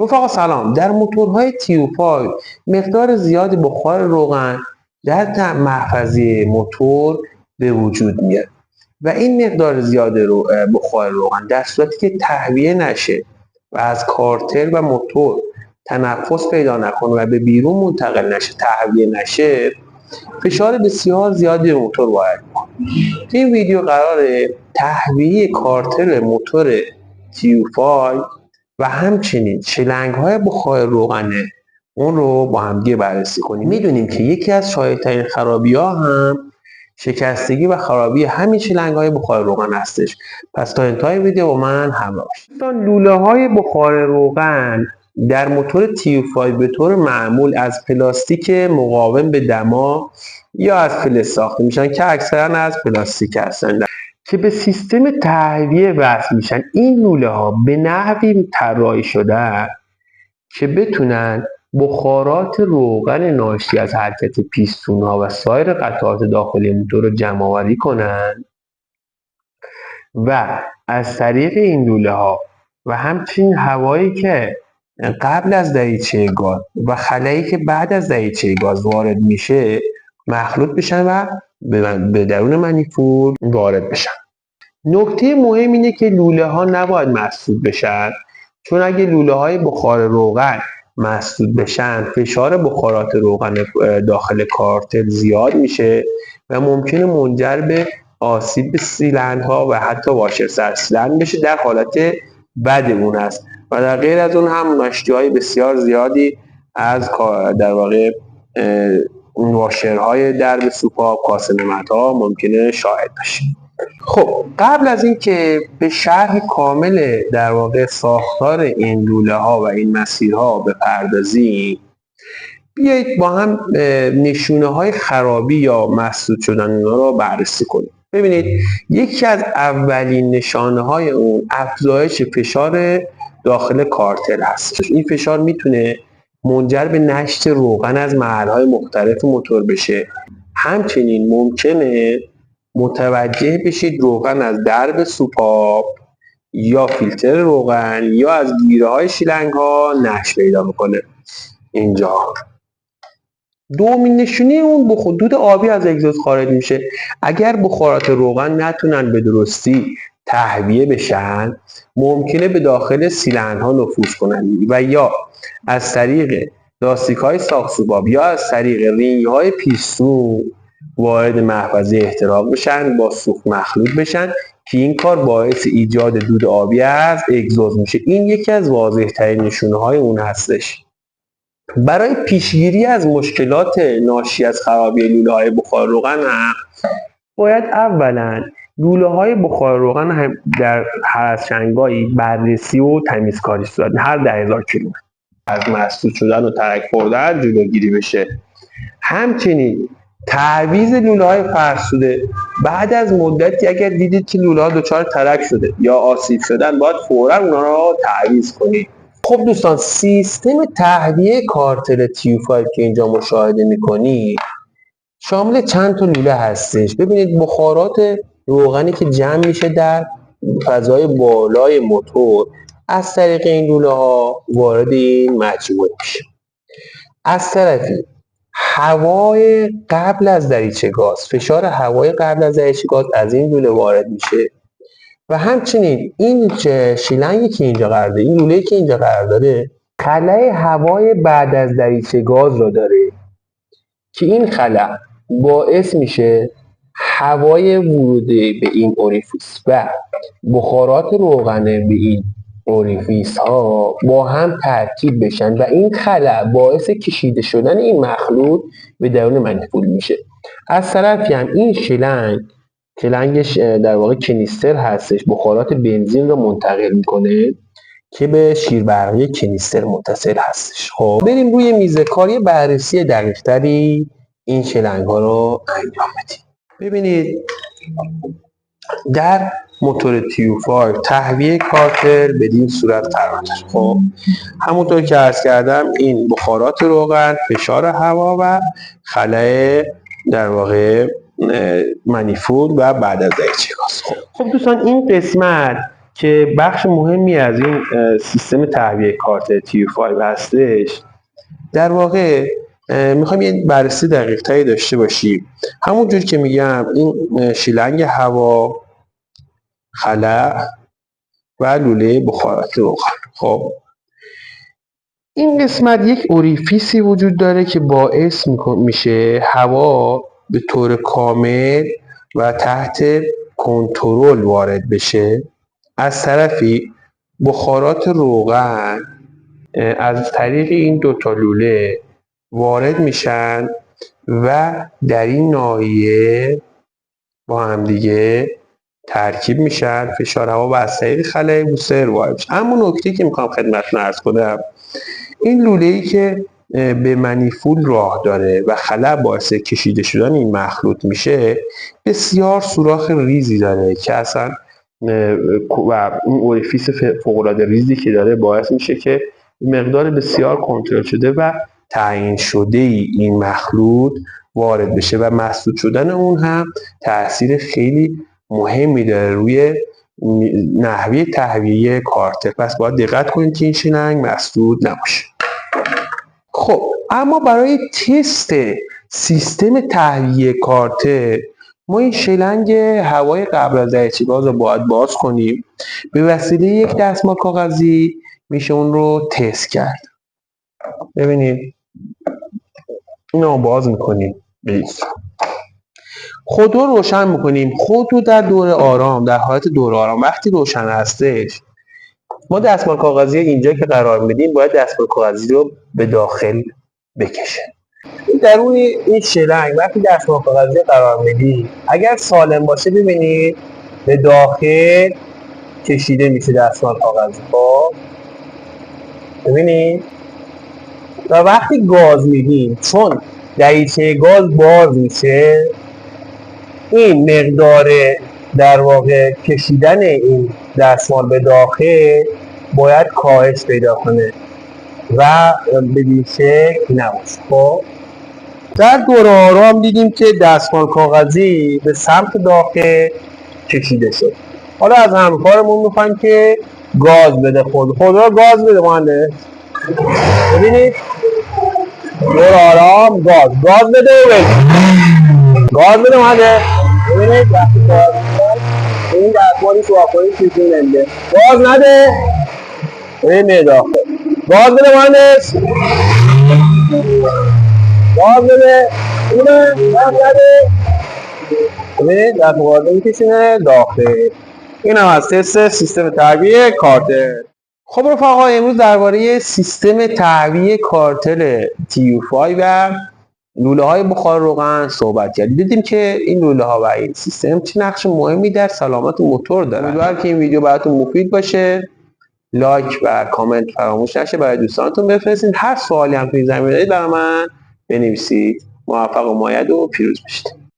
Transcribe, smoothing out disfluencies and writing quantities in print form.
رفقا سلام. در موتورهای تیوفای مقدار زیادی بخار روغن در محفظه موتور به وجود میاد و این مقدار زیاد بخار روغن در صورتی که تهویه نشه و از کارتر و موتور تنفس پیدا نکنه و به بیرون منتقل نشه، تهویه نشه، فشار بسیار زیادی به موتور وارد میکنه. تو این ویدیو قراره تهویه کارتر موتور تیوفای و همچنین شلنگ‌های بخار روغنه اون رو با هم دیگه بررسی کنیم. میدونیم که یکی از شایع‌ترین خرابی‌ها هم شکستگی و خرابی همین شلنگ‌های بخار روغن هستش. پس تا انتهای ویدیو با من همراه باشید. لوله‌های بخار روغن در موتور تیوفای به طور معمول از پلاستیک مقاوم به دما یا از فلز ساخته میشن که اکثرا از پلاستیک هستند که به سیستم تهویه وصل میشن. این لوله ها به نحوی طراحی شدن که بتونن بخارات روغن ناشی از حرکت پیستون ها و سایر قطعات داخلی موتور رو جمع آوری کنن و از طریق این لوله ها و همچنین هوایی که قبل از دریچه گاز و خلایی که بعد از دریچه گاز وارد میشه مخلوط بشن و به درون منیفولد وارد بشن. نکته مهم اینه که لوله ها نباید مسدود بشن، چون اگه لوله های بخار روغن مسدود بشن فشار بخارات روغن داخل کارتر زیاد میشه و ممکنه منجر به آسیب به سیلندها و حتی واشر سرسیلند بشه. در حالت بد اون است و در غیر از اون هم ناشتی های بسیار زیادی از در واقع اون واشرهای درب سوپاپ، کاسه نمدها ممکنه شاهد بشیم. خب قبل از اینکه به شرح کامل در واقع ساختار این لوله ها و این مسیرها بپردازیم، بیایید با هم نشونه های خرابی یا مسدود شدن اونا رو بررسی کنیم. ببینید یکی از اولین نشانه های اون افزایش فشار داخل کارتر هست. این فشار میتونه منجر به نشت روغن از محل‌های مختلف موتور بشه. همچنین ممکنه متوجه بشید روغن از درب سوپاپ یا فیلتر روغن یا از گیره های شیلنگ ها نشت پیدا میکنه. اینجا دومین نشونه اون دود آبی از اگزوز خارج میشه. اگر بخارات روغن نتونن به درستی تهویه بشن ممکنه به داخل سیلندر ها نفوذ کنن و یا از طریق لاستیک های ساق سوپاپ یا از طریق رینگ های پیستون وارد محفظه احتراق بشن، با سوخت مخلوط بشن که این کار باعث ایجاد دود آبی از اگزوز میشه. این یکی از واضح ترین نشونه های اون هستش. برای پیشگیری از مشکلات ناشی از خرابی لوله های بخار روغن هم باید اولا لوله های بخار روغن هم در هر از شنگایی بررسی و تمیزکاری صورت هر 10,000 کیلومتر از مسدود شدن و ترک خوردن جلوگیری بشه. همچنین تعویض لوله های فرسوده بعد از مدتی اگر دیدید که لوله ها دچار ترک شده یا آسیب شدن باید فوراً اونا رو تعویض کنید. خب دوستان، سیستم تهویه کارتر تیوفای که اینجا مشاهده میکنید شامل چند تا لوله هستش. ببینید بخارات روغنی که جمع میشه در فضای بالای موتور از طریق این لوله ها وارد این مجموعه میشه. از طرفی هوای قبل از دریچه گاز، فشار هوای قبل از دریچه گاز از این لوله وارد میشه و همچنین این شیلنگی که اینجا قرار داره، این لوله‌ای که اینجا قرار داره خلأ هوای بعد از دریچه گاز رو داره که این خلأ باعث میشه هوای ورودی به این اوریفیس و بخارات روغن به این اوریفیس ها با هم ترکیب بشن و این خلأ باعث کشیده شدن این مخلوط به درون منیفولد میشه. از طرفی هم این شلنگش در واقع کنیستر هستش، بخارات بنزین رو منتقل میکنه که به شیربرقی کنیستر متصل هستش. خب بریم روی میز کاری بررسی دقیق‌تری این شلنگ ها رو انجام بدیم. ببینید در موتور تیوفای تهویه کارتر بدین صورت قرار داره. خب همونطور که عرض کردم این بخارات روغن، فشار هوا و خلأ در واقع منیفولد و بعد از دریچه گاز. خب دوستان این قسمت که بخش مهمی از این سیستم تهویه کارت TU5 هستش. در واقع میخوایم یه بررسی دقیق تری داشته باشیم. همونجور که میگم این شیلنگ هوا، خلأ و لوله بخارات روغن. خب این قسمت یک اوریفیسی وجود داره که باعث میشه هوا به طور کامل و تحت کنترل وارد بشه. از طرفی بخارات روغن از طریق این دوتا لوله وارد میشن و در این ناحیه با هم دیگه ترکیب میشن، فشار هوا و از طریق خلأ بوستر وارد میشه. اما نکته که میخوام خدمتتون عرض کنم، این لوله‌ای که به منیفول راه داره و خلأ باعث کشیده شدن این مخلوط میشه، بسیار سوراخ ریزی داره که اصلا و این اوریفیس فوق‌العاده ریزی که داره باعث میشه که مقدار بسیار کنترل شده و تعیین شده این مخلوط وارد بشه و مسدود شدن اون هم تاثیر خیلی مهمی داره روی نحوه تهویه کارتر. پس باید دقت کنید که این شیلنگ مسدود نباشه. خب اما برای تست سیستم تهویه کارتر ما این شیلنگ هوای قبل از دریچه گاز رو باید باز کنیم. به وسیله یک دستمال کاغذی میشه اون رو تست کرد. ببینید اینو باز میکنیم، خودرو روشن میکنیم. خودرو در دور آرام، در حالت دور آرام وقتی روشن هستش، ما دستمال کاغذی اینجا که قرار میدیم باید دستمال کاغذی رو به داخل بکشه. درون این شیلنگ وقتی دستمال کاغذی قرار میدیم اگر سالم باشه ببینید به داخل کشیده میشه دستمال کاغذی. خب ببینید و وقتی گاز میدیم چون دریچه گاز باز میشه، این مقدار در واقع کشیدن این دستمال به داخل باید کاهش پیدا کنه و به این شکل نباشه. خب در دور آرام دیدیم که دستمال کاغذی به سمت داخل کشیده شد. حالا از همکارمون میخوایم که گاز بده. خودرو گاز بده مهندس. ببینید دور آرام گاز بده و گاز بده مهندس. ببینید وقتی گاز بده این دستمالی سواخوری چیزی نمیده. گاز نده ببینید داخل. گاز بده مهندس. گاز بده گاز بده. ببینید در مقابل میکشونه داخل. این هم از تست سیستم تهویه کارتر. خب رفقا امروز درباره سیستم تهویه کارتر TU5 و لوله های بخار روغن صحبت کردیم. دیدیم که این لوله ها و این سیستم چه نقش مهمی در سلامت موتور داره. امیدوارم که این ویدیو براتون مفید باشه. لایک و کامنت فراموش نشه، برای دوستانتون بفرستید. هر سوالی هم توی زمینه دارید برای من بنویسید. موفق و مؤید و پیروز باشید.